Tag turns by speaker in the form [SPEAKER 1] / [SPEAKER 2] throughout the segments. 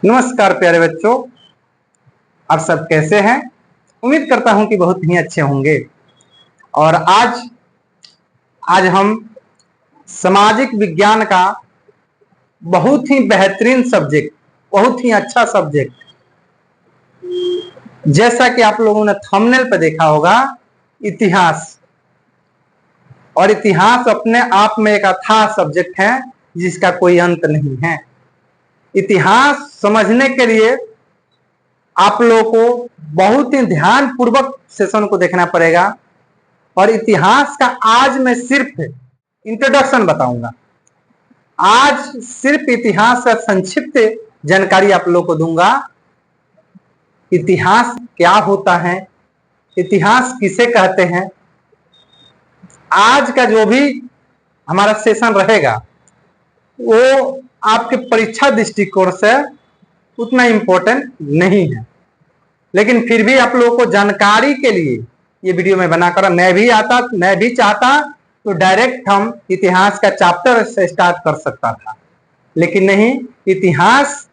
[SPEAKER 1] नमस्कार प्यारे बच्चों, आप सब कैसे हैं। उम्मीद करता हूं कि बहुत ही अच्छे होंगे। और आज हम सामाजिक विज्ञान का बहुत ही बेहतरीन सब्जेक्ट, बहुत ही अच्छा सब्जेक्ट, जैसा कि आप लोगों ने थंबनेल पर देखा होगा, इतिहास। और इतिहास अपने आप में एक अथाह सब्जेक्ट है जिसका कोई अंत नहीं है। इतिहास समझने के लिए आप लोगों को बहुत ही ध्यान पूर्वक सेशन को देखना पड़ेगा। और इतिहास का आज मैं सिर्फ इंट्रोडक्शन बताऊंगा। आज सिर्फ इतिहास का संक्षिप्त जानकारी आप लोगों को दूंगा। इतिहास क्या होता है, इतिहास किसे कहते हैं। आज का जो भी हमारा सेशन रहेगा वो आपके परीक्षा दृष्टिकोण से उतना इंपॉर्टेंट नहीं है, लेकिन फिर भी आप लोगों को जानकारी के लिए ये वीडियो में बनाकर मैं भी चाहता तो डायरेक्ट हम इतिहास का चैप्टर से स्टार्ट कर सकता था, लेकिन नहीं। इतिहास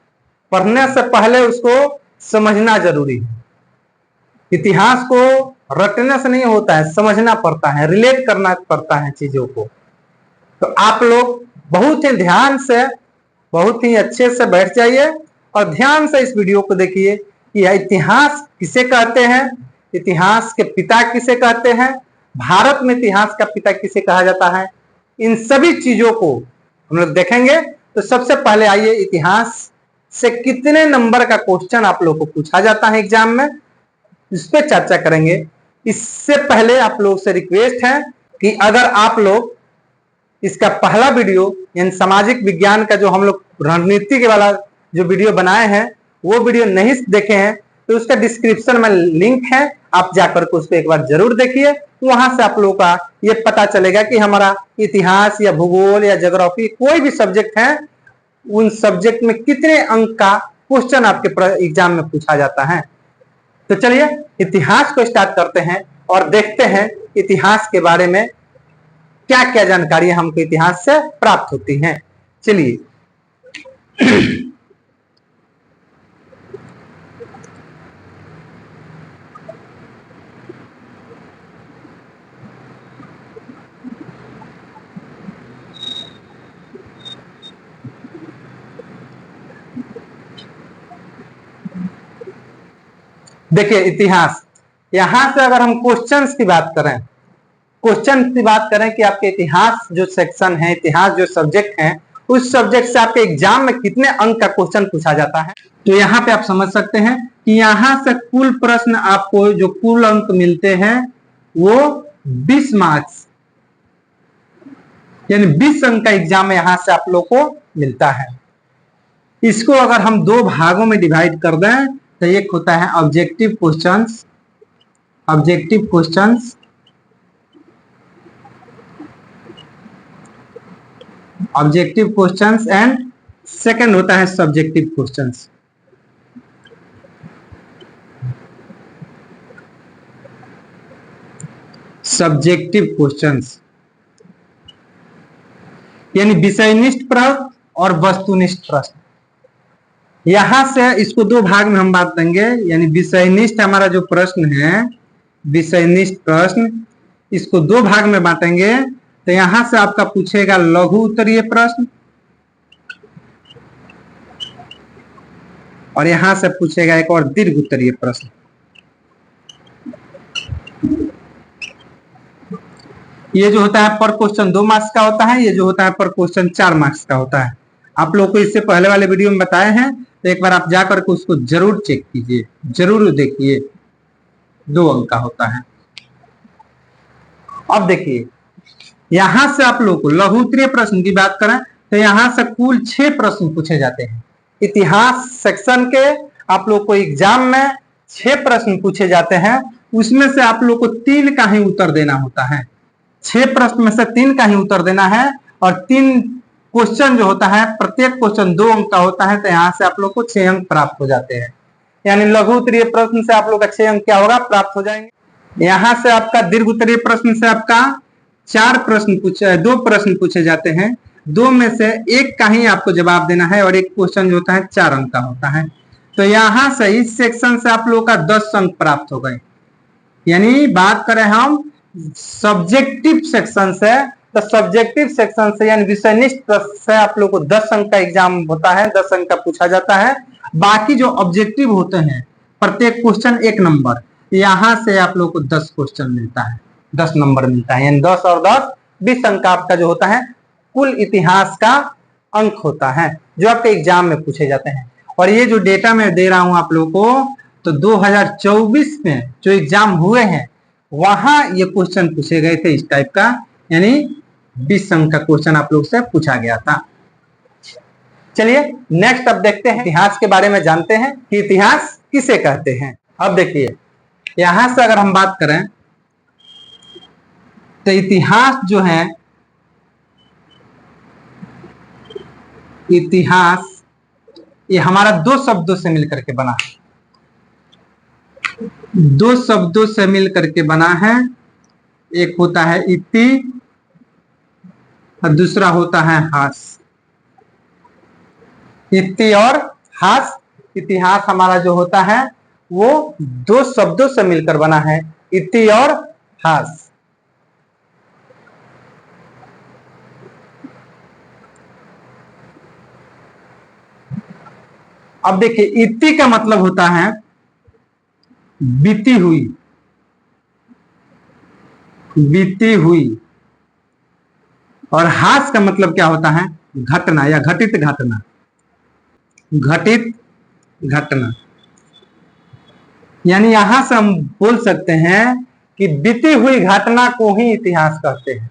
[SPEAKER 1] पढ़ने से पहले उसको समझना जरूरी है। इतिहास को रटने से नहीं होता है, समझना पड़ता है, रिलेट करना पड़ता है चीजों को। तो आप लोग बहुत ही ध्यान से, बहुत ही अच्छे से बैठ जाइए और ध्यान से इस वीडियो को देखिए कि इतिहास किसे कहते हैं, इतिहास के पिता किसे कहते हैं, भारत में इतिहास का पिता किसे कहा जाता है। इन सभी चीजों को हम लोग देखेंगे। तो सबसे पहले आइए, इतिहास से कितने नंबर का क्वेश्चन आप लोग को पूछा जाता है एग्जाम में, इस पे चर्चा करेंगे। इससे पहले आप लोग से रिक्वेस्ट है कि अगर आप लोग इसका पहला वीडियो यानी सामाजिक विज्ञान का जो हम लोग रणनीति के वाला जो वीडियो बनाए हैं वो वीडियो नहीं देखे हैं तो उसका डिस्क्रिप्शन में लिंक है, आप जाकर के उसको एक बार जरूर देखिए। वहां से आप लोगों का ये पता चलेगा कि हमारा इतिहास या भूगोल या ज्योग्राफी कोई भी सब्जेक्ट है, उन सब्जेक्ट में कितने अंक का क्वेश्चन आपके एग्जाम में पूछा जाता है। तो चलिए इतिहास को स्टार्ट करते हैं और देखते हैं इतिहास के बारे में क्या क्या जानकारी हमको इतिहास से प्राप्त होती हैं। चलिए देखिए इतिहास, यहां से अगर हम क्वेश्चंस की बात करें कि आपके इतिहास जो सेक्शन है, इतिहास जो सब्जेक्ट है, उस सब्जेक्ट से आपके एग्जाम में कितने अंक का क्वेश्चन पूछा जाता है। तो यहाँ पे आप समझ सकते हैं कि यहाँ से कुल प्रश्न आपको जो कुल अंक मिलते हैं वो 20 मार्क्स यानी 20 अंक का एग्जाम में यहाँ से आप लोग को मिलता है। इसको अगर हम दो भागों में डिवाइड कर दें तो एक होता है ऑब्जेक्टिव क्वेश्चंस एंड सेकंड होता है सब्जेक्टिव क्वेश्चंस। सब्जेक्टिव क्वेश्चंस यानी विषयनिष्ठ प्रश्न और वस्तुनिष्ठ प्रश्न। यहां से इसको दो भाग में हम बात देंगे, यानी विषयनिष्ठ हमारा जो प्रश्न है, विषयनिष्ठ प्रश्न, इसको दो भाग में बांटेंगे। तो यहां से आपका पूछेगा लघु उत्तरीय प्रश्न और यहां से पूछेगा एक और दीर्घ उत्तरीय प्रश्न। ये जो होता है पर क्वेश्चन 2 मार्क्स का होता है, ये जो होता है पर क्वेश्चन 4 मार्क्स का होता है। आप लोग को इससे पहले वाले वीडियो में बताए हैं, तो एक बार आप जाकर के उसको जरूर चेक कीजिए, जरूर देखिए। 2 अंक का होता है। अब देखिए यहां से आप लोग को लघु उत्तरीय प्रश्न की बात करें तो यहां से कुल 6 प्रश्न पूछे जाते हैं। इतिहास सेक्शन के आप लोग को एग्जाम में 6 प्रश्न पूछे जाते हैं, उसमें से आप लोग को 3 का ही उत्तर देना होता है। 6 प्रश्न में से 3 का ही उत्तर देना है और 3 क्वेश्चन जो होता है, प्रत्येक क्वेश्चन 2 अंक का होता है। तो यहाँ से आप लोग को 6 अंक प्राप्त हो जाते हैं, यानी लघु उत्तरीय प्रश्न से आप लोग का 6 अंक क्या होगा, प्राप्त हो जाएंगे। यहाँ से आपका दीर्घ उत्तरीय प्रश्न से आपका 2 प्रश्न पूछे जाते हैं दो में से एक का ही आपको जवाब देना है और एक क्वेश्चन जो होता है 4 अंक का होता है। तो यहां से इस सेक्शन से आप लोगों का 10 अंक प्राप्त हो गए। यानी बात करें हम सब्जेक्टिव सेक्शन से, तो सब्जेक्टिव सेक्शन से यानी विषयनिष्ठ से आप लोग को 10 अंक का एग्जाम होता है, 10 अंक का पूछा जाता है। बाकी जो ऑब्जेक्टिव होते हैं प्रत्येक क्वेश्चन 1 नंबर, यहां से आप लोग को 10 क्वेश्चन मिलता है, 10 नंबर मिलता है। यानी 10 और 10 20 अंक आपका जो होता है कुल इतिहास का अंक होता है जो आपके एग्जाम में पूछे जाते हैं। और ये जो डेटा मैं दे रहा हूं आप लोगों को, तो 2024 में जो एग्जाम हुए हैं वहां ये क्वेश्चन पूछे गए थे इस टाइप का, यानी 20 अंक का क्वेश्चन आप लोग से पूछा गया था। चलिए नेक्स्ट अब देखते हैं, इतिहास के बारे में जानते हैं कि इतिहास किसे कहते हैं। अब देखिए यहां से अगर हम बात करें तो इतिहास जो है, इतिहास ये हमारा 2 शब्दों से मिलकर के बना है, 2 शब्दों से मिलकर के बना है। एक होता है इति और दूसरा होता है हास। इति और हास, इतिहास हमारा जो होता है वो 2 शब्दों से मिलकर बना है, इति और हास। अब देखिए इति का मतलब होता है बीती हुई, बीती हुई, और हास का मतलब क्या होता है घटना या घटित घटना, घटित घटना। यानी यहां से हम बोल सकते हैं कि बीती हुई घटना को ही इतिहास कहते हैं।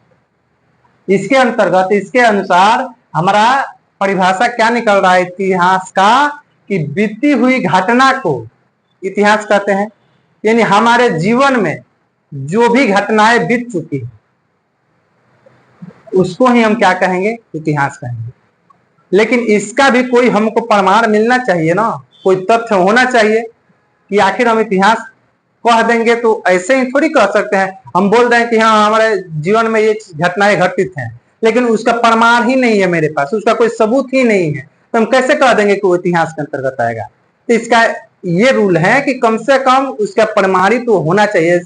[SPEAKER 1] इसके अंतर्गत, इसके अनुसार हमारा परिभाषा क्या निकल रहा है इतिहास का, कि बीती हुई घटना को इतिहास कहते हैं। यानी हमारे जीवन में जो भी घटनाएं बीत चुकी है उसको ही हम क्या कहेंगे, इतिहास कहेंगे। लेकिन इसका भी कोई हमको प्रमाण मिलना चाहिए ना, कोई तथ्य होना चाहिए कि आखिर हम इतिहास कह देंगे तो ऐसे ही थोड़ी कह सकते हैं। हम बोल रहे हैं कि हाँ हमारे जीवन में ये घटनाएं घटित हैं, लेकिन उसका प्रमाण ही नहीं है मेरे पास, उसका कोई सबूत ही नहीं है, तो हम कैसे कह देंगे कि वो इतिहास के अंतर्गत आएगा। तो इसका ये रूल है कि कम से कम उसका प्रमाणित तो होना चाहिए।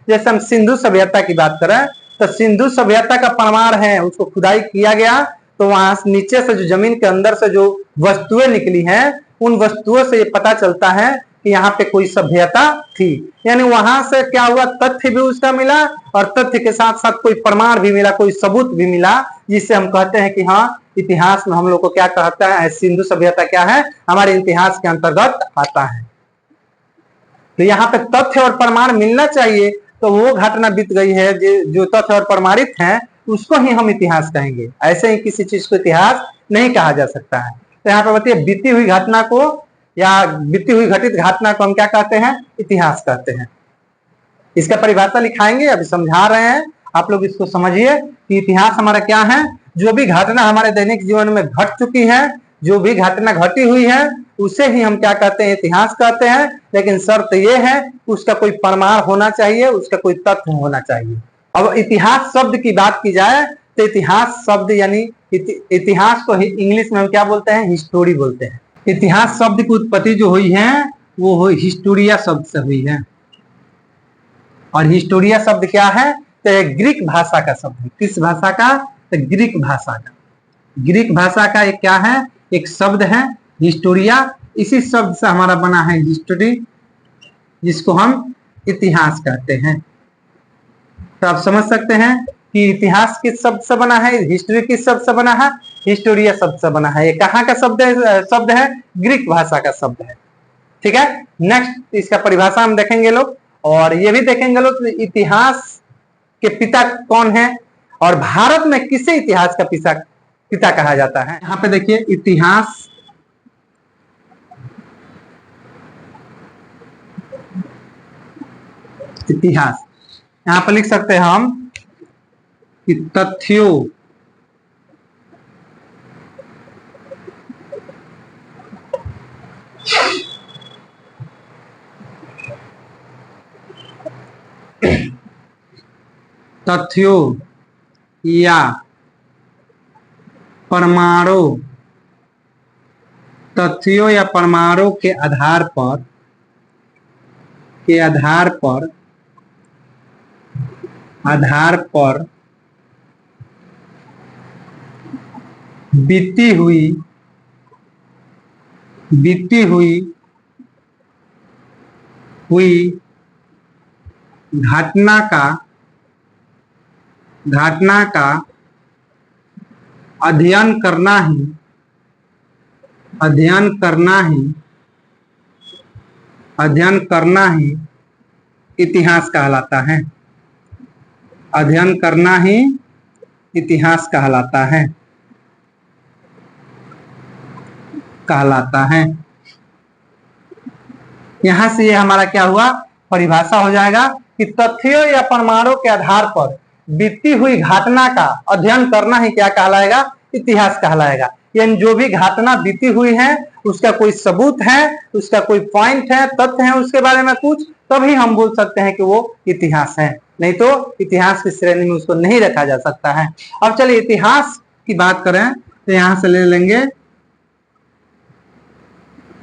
[SPEAKER 1] जैसे हम सिंधु सभ्यता की बात करें तो सिंधु सभ्यता का प्रमाण है, उसको खुदाई किया गया तो वहां नीचे से जो जमीन के अंदर से जो वस्तुएं निकली हैं उन वस्तुओं से ये पता चलता है कि यहाँ पे कोई सभ्यता थी। यानी वहां से क्या हुआ, तथ्य भी उसका मिला और तथ्य के साथ साथ कोई प्रमाण भी मिला, कोई सबूत भी मिला, जिससे हम कहते हैं कि हाँ इतिहास में हम लोग को क्या कहता है, सिंधु सभ्यता क्या है, हमारे इतिहास के अंतर्गत आता है। तो यहाँ पे तथ्य और प्रमाण मिलना चाहिए, तो वो घटना बीत गई है जो तथ्य और प्रमाणित है उसको ही हम इतिहास कहेंगे। ऐसे ही किसी चीज को इतिहास नहीं कहा जा सकता है। तो यहाँ पे बताइए बीती हुई घटना को या बीती हुई घटित घटना को हम क्या कहते हैं, इतिहास कहते हैं। इसका परिभाषा लिखाएंगे, अभी समझा रहे हैं, आप लोग इसको समझिए कि इतिहास हमारा क्या है। जो भी घटना हमारे दैनिक जीवन में घट चुकी है, जो भी घटना घटी हुई है उसे ही हम क्या कहते हैं, इतिहास कहते हैं। लेकिन शर्त यह है उसका कोई प्रमाण होना चाहिए, उसका कोई तथ्य होना चाहिए। अब इतिहास शब्द की बात की जाए तो इतिहास शब्द यानी इतिहास को इंग्लिश में हम क्या बोलते हैं, हिस्टोरी बोलते हैं। इतिहास शब्द की उत्पत्ति जो हुई है वो हिस्टोरिया शब्द से हुई है। और हिस्टोरिया शब्द क्या है, तो ग्रीक भाषा का शब्द है। किस भाषा का, तो ग्रीक भाषा का। ग्रीक भाषा का एक क्या है, एक शब्द है हिस्टोरिया। इसी शब्द से हमारा बना है हिस्ट्री, जिसको हम इतिहास कहते हैं। तो आप समझ सकते हैं कि इतिहास किस शब्द से बना है, हिस्ट्री किस शब्द से बना है, हिस्टोरिया शब्द से बना है। ये कहाँ का शब्द है, ग्रीक भाषा का शब्द है। ठीक है, नेक्स्ट इसका परिभाषा हम देखेंगे लोग, और ये भी देखेंगे लोग इतिहास के पिता कौन है और भारत में किसे इतिहास का पिता कहा जाता है। यहाँ पे देखिए इतिहास, इतिहास यहाँ पर लिख सकते हैं हम कि तथ्यों तथ्यों या परमाणु तथ्यों या परमाणु के आधार पर बीती हुई घटना का अध्ययन करना ही इतिहास कहलाता है। अध्ययन करना ही इतिहास कहलाता है। यहां से ये हमारा क्या हुआ, परिभाषा हो जाएगा कि तथ्यों या प्रमाणों के आधार पर बीती हुई घटना का अध्ययन करना ही क्या कहलाएगा, इतिहास कहलाएगा। यानी जो भी घटना बीती हुई है उसका कोई सबूत है, उसका कोई पॉइंट है, तथ्य है उसके बारे में कुछ, तभी हम बोल सकते हैं कि वो इतिहास है, नहीं तो इतिहास की श्रेणी में उसको नहीं रखा जा सकता है। अब चलिए इतिहास की बात करें तो यहां से ले लेंगे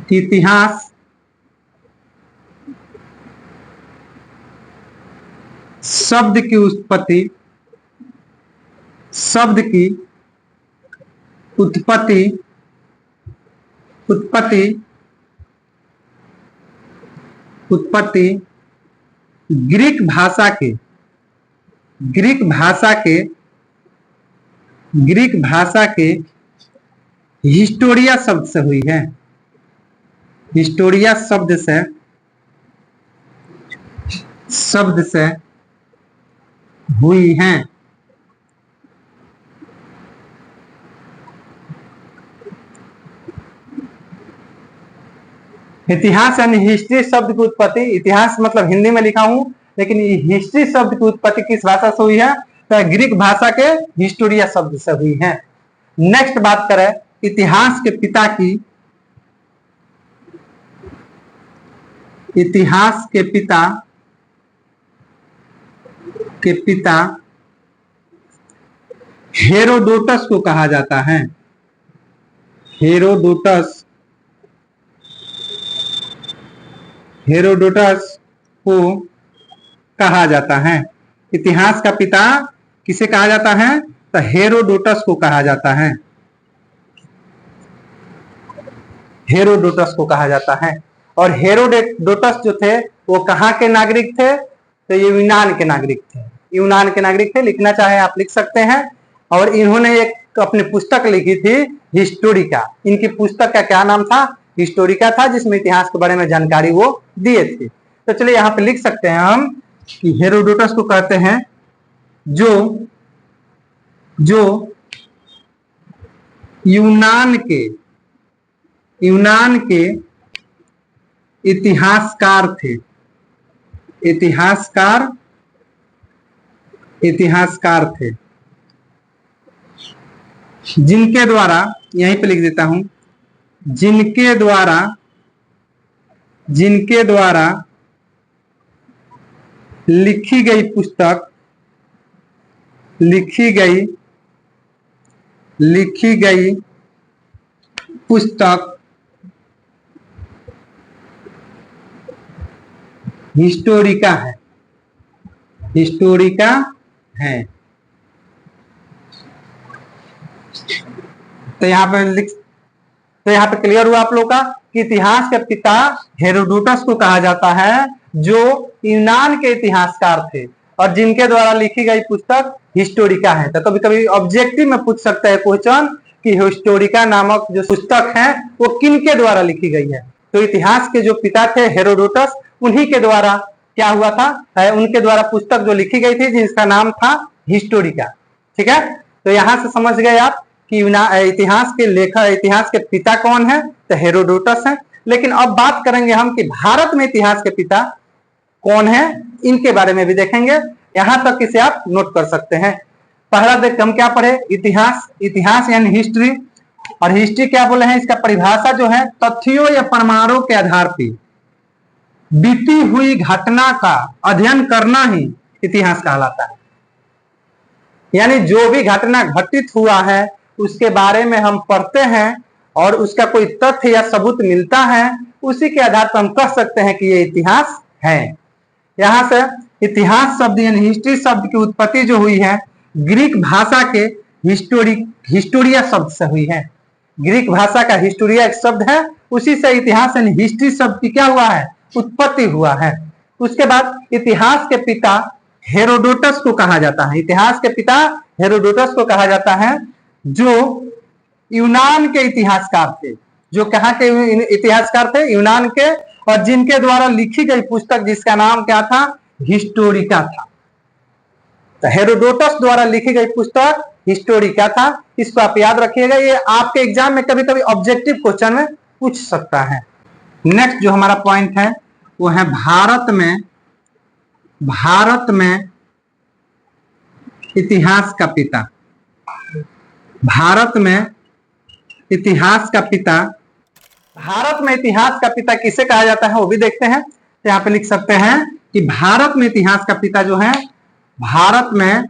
[SPEAKER 1] कि इतिहास शब्द की उत्पत्ति ग्रीक भाषा के हिस्टोरिया शब्द से हुई है। हिस्टोरिया शब्द से हुई है। इतिहास यानी हिस्ट्री शब्द की उत्पत्ति, इतिहास मतलब हिंदी में लिखा हूं, लेकिन हिस्ट्री शब्द की उत्पत्ति किस भाषा से हुई है, तो ग्रीक भाषा के हिस्टोरिया शब्द से हुई है। नेक्स्ट बात करें इतिहास के पिता की, इतिहास के पिता हेरोडोटस को कहा जाता है। हेरोडोटस को कहा जाता है। इतिहास का पिता किसे कहा जाता है, तो हेरोडोटस को कहा जाता है। हेरोडोटस को कहा जाता है। और हेरोडोटस जो थे वो कहाँ के नागरिक थे, तो ये यूनान के नागरिक थे। यूनान के नागरिक थे, लिखना चाहे आप लिख सकते हैं। और इन्होंने एक अपनी पुस्तक लिखी थी हिस्टोरिका। इनकी पुस्तक का क्या नाम था, हिस्टोरिका था, जिसमें इतिहास के बारे में जानकारी वो दिए थे। तो चलिए यहाँ पे लिख सकते हैं हम कि हेरोडोटस को कहते हैं जो यूनान के इतिहासकार थे। इतिहासकार थे जिनके द्वारा, यहीं पे लिख देता हूं, जिनके द्वारा लिखी गई पुस्तक हिस्टोरिका है। तो यहाँ पे क्लियर हुआ आप लोग का कि इतिहास के पिता हेरोडोटस को कहा जाता है, जो यूनान के इतिहासकार थे और जिनके द्वारा लिखी गई पुस्तक हिस्टोरिका है। तो कभी कभी ऑब्जेक्टिव में पूछ सकता है क्वेश्चन कि हिस्टोरिका नामक जो पुस्तक है वो किनके द्वारा लिखी गई है। तो इतिहास के जो पिता थे हेरोडोटस, उन्हीं के द्वारा क्या हुआ था, उनके द्वारा पुस्तक जो लिखी गई थी जिसका नाम था हिस्टोरिका। ठीक है, तो यहां से समझ गए आप कि इतिहास के लेखक, इतिहास के पिता कौन है, तो हेरोडोटस है। लेकिन अब बात करेंगे हम कि भारत में इतिहास के पिता कौन है, इनके बारे में भी देखेंगे। यहां तक इसे आप नोट कर सकते हैं। पहला देखते हम क्या पढ़े, इतिहास यानी हिस्ट्री। और हिस्ट्री क्या बोले हैं, इसका परिभाषा जो है तथ्यों या प्रमाणों के आधार पर बीती हुई घटना का अध्ययन करना ही इतिहास कहलाता है। यानी जो भी घटना घटित हुआ है उसके बारे में हम पढ़ते हैं और उसका कोई तथ्य या सबूत मिलता है, उसी के आधार पर हम कह सकते हैं कि ये इतिहास है। यहाँ से इतिहास शब्द यानी हिस्ट्री शब्द की उत्पत्ति जो हुई है ग्रीक भाषा के हिस्टोरिया शब्द से हुई है। ग्रीक भाषा का हिस्टोरिया एक शब्द है, उसी से इतिहास यानी हिस्ट्री शब्द की क्या हुआ है, उत्पत्ति हुआ है। उसके बाद इतिहास के पिता हेरोडोटस को कहा जाता है। इतिहास के पिता हेरोडोटस को कहा जाता है, जो यूनान के इतिहासकार थे। जो कहाँ के इतिहासकार थे, यूनान के, और जिनके द्वारा लिखी गई पुस्तक जिसका नाम क्या था, हिस्टोरिका था। तो हेरोडोटस द्वारा लिखी गई पुस्तक हिस्टोरिका था। इसको आप याद रखिएगा, ये आपके एग्जाम में कभी कभी ऑब्जेक्टिव क्वेश्चन में पूछ सकता है। नेक्स्ट जो हमारा पॉइंट है वो है भारत में इतिहास का पिता। भारत में इतिहास का पिता, भारत में इतिहास का पिता किसे कहा जाता है वो भी देखते हैं। तो यहाँ पे लिख सकते हैं कि भारत में इतिहास का पिता जो है, भारत में,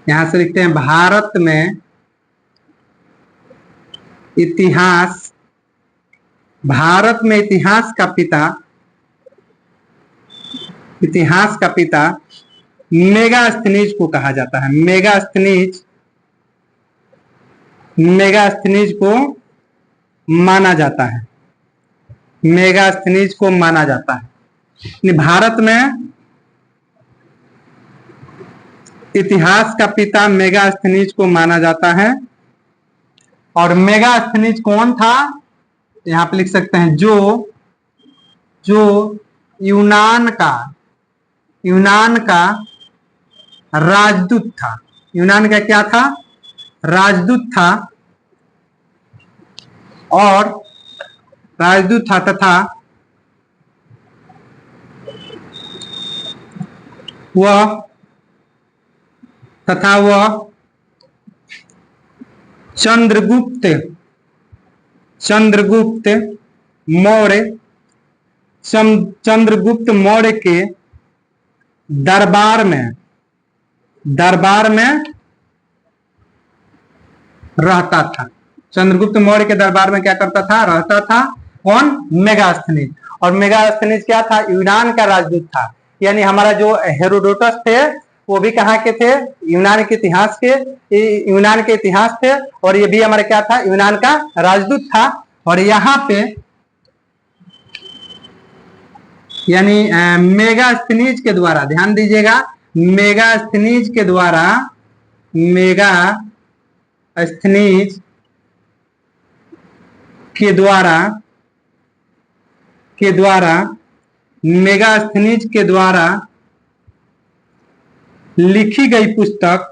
[SPEAKER 1] यहां से लिखते हैं भारत में इतिहास, भारत में इतिहास का पिता, इतिहास का पिता मेगास्थनीज को कहा जाता है। मेगास्थनीज को माना जाता है। मेगास्थनीज को माना जाता है। भारत में इतिहास का पिता मेगास्थनीज को माना जाता है। और मेगास्थनीज कौन था, यहां पे लिख सकते हैं जो यूनान का राजदूत था। यूनान का क्या था, राजदूत था, और राजदूत था तथा वह चंद्रगुप्त मौर्य के दरबार में रहता था। चंद्रगुप्त मौर्य के दरबार में क्या करता था, रहता था। कौन, मेगास्थनीज। और मेगास्थनीज क्या था, यूनान का राजदूत था। यानी हमारा जो हेरोडोटस थे वो भी कहाँ के थे, यूनान के इतिहास थे। और ये भी हमारा क्या था, यूनान का राजदूत था। और यहाँ पे यानी मेगास्थनीज के द्वारा, ध्यान दीजिएगा, मेगास्थनीज के द्वारा लिखी गई पुस्तक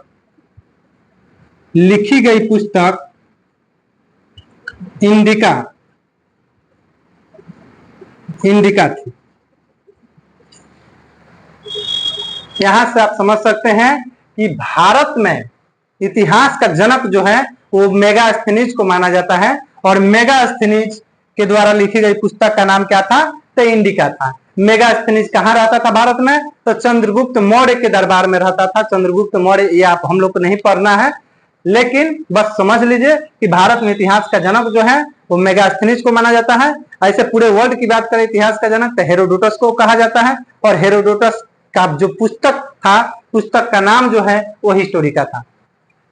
[SPEAKER 1] इंडिका थी। यहां से आप समझ सकते हैं कि भारत में इतिहास का जनक जो है वो मेगास्थनीज को माना जाता है। और मेगास्थनीज के द्वारा लिखी गई पुस्तक का नाम क्या था, तो इंडिका था। मेगास्थनीज कहाँ रहता था भारत में, तो चंद्रगुप्त मौर्य के दरबार में रहता था। चंद्रगुप्त मौर्य, ये आप हम लोग को नहीं पढ़ना है, लेकिन बस समझ लीजिए कि भारत में इतिहास का जनक जो है वो मेगास्थनीज को माना जाता है। ऐसे पूरे वर्ल्ड की बात करें इतिहास का जनक तो हेरोडोटस को कहा जाता है। और हेरोडोटस का जो पुस्तक था, पुस्तक का नाम जो है वो हिस्टोरिका था।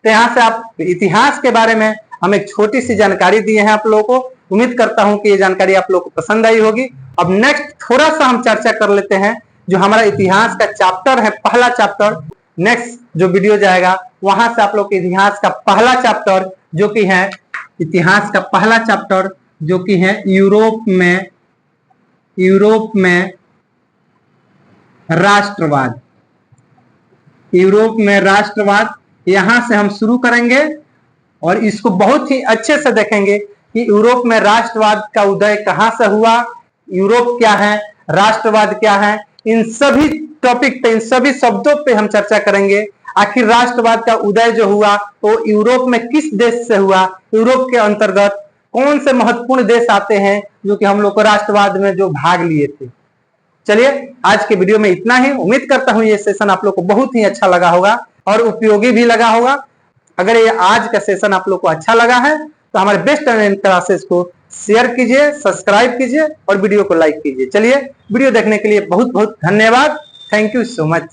[SPEAKER 1] तो यहाँ से आप इतिहास के बारे में हम एक छोटी सी जानकारी दिए हैं आप लोगों को। उम्मीद करता हूं कि ये जानकारी आप लोगों को पसंद आई होगी। अब नेक्स्ट थोड़ा सा हम चर्चा कर लेते हैं, जो हमारा इतिहास का चैप्टर है, पहला चैप्टर। नेक्स्ट जो वीडियो जाएगा वहां से आप लोग के इतिहास का पहला चैप्टर जो कि है, इतिहास का पहला चैप्टर जो कि है यूरोप में राष्ट्रवाद। यूरोप में राष्ट्रवाद, यहां से हम शुरू करेंगे और इसको बहुत ही अच्छे से देखेंगे कि यूरोप में राष्ट्रवाद का उदय कहां से हुआ, यूरोप क्या है, राष्ट्रवाद क्या है। इन सभी टॉपिक पे, इन सभी शब्दों पे हम चर्चा करेंगे। आखिर राष्ट्रवाद का उदय जो हुआ वो यूरोप में किस देश से हुआ, यूरोप के अंतर्गत कौन से महत्वपूर्ण देश आते हैं जो कि हम लोग को राष्ट्रवाद में जो भाग लिए थे। चलिए आज के वीडियो में इतना ही। उम्मीद करता हूं ये सेशन आप लोग को बहुत ही अच्छा लगा होगा और उपयोगी भी लगा होगा। अगर ये आज का सेशन आप लोग को अच्छा लगा है तो हमारे बेस्ट ऑनलाइन क्लासेस को शेयर कीजिए, सब्सक्राइब कीजिए और वीडियो को लाइक कीजिए। चलिए, वीडियो देखने के लिए बहुत बहुत धन्यवाद। Thank you so much.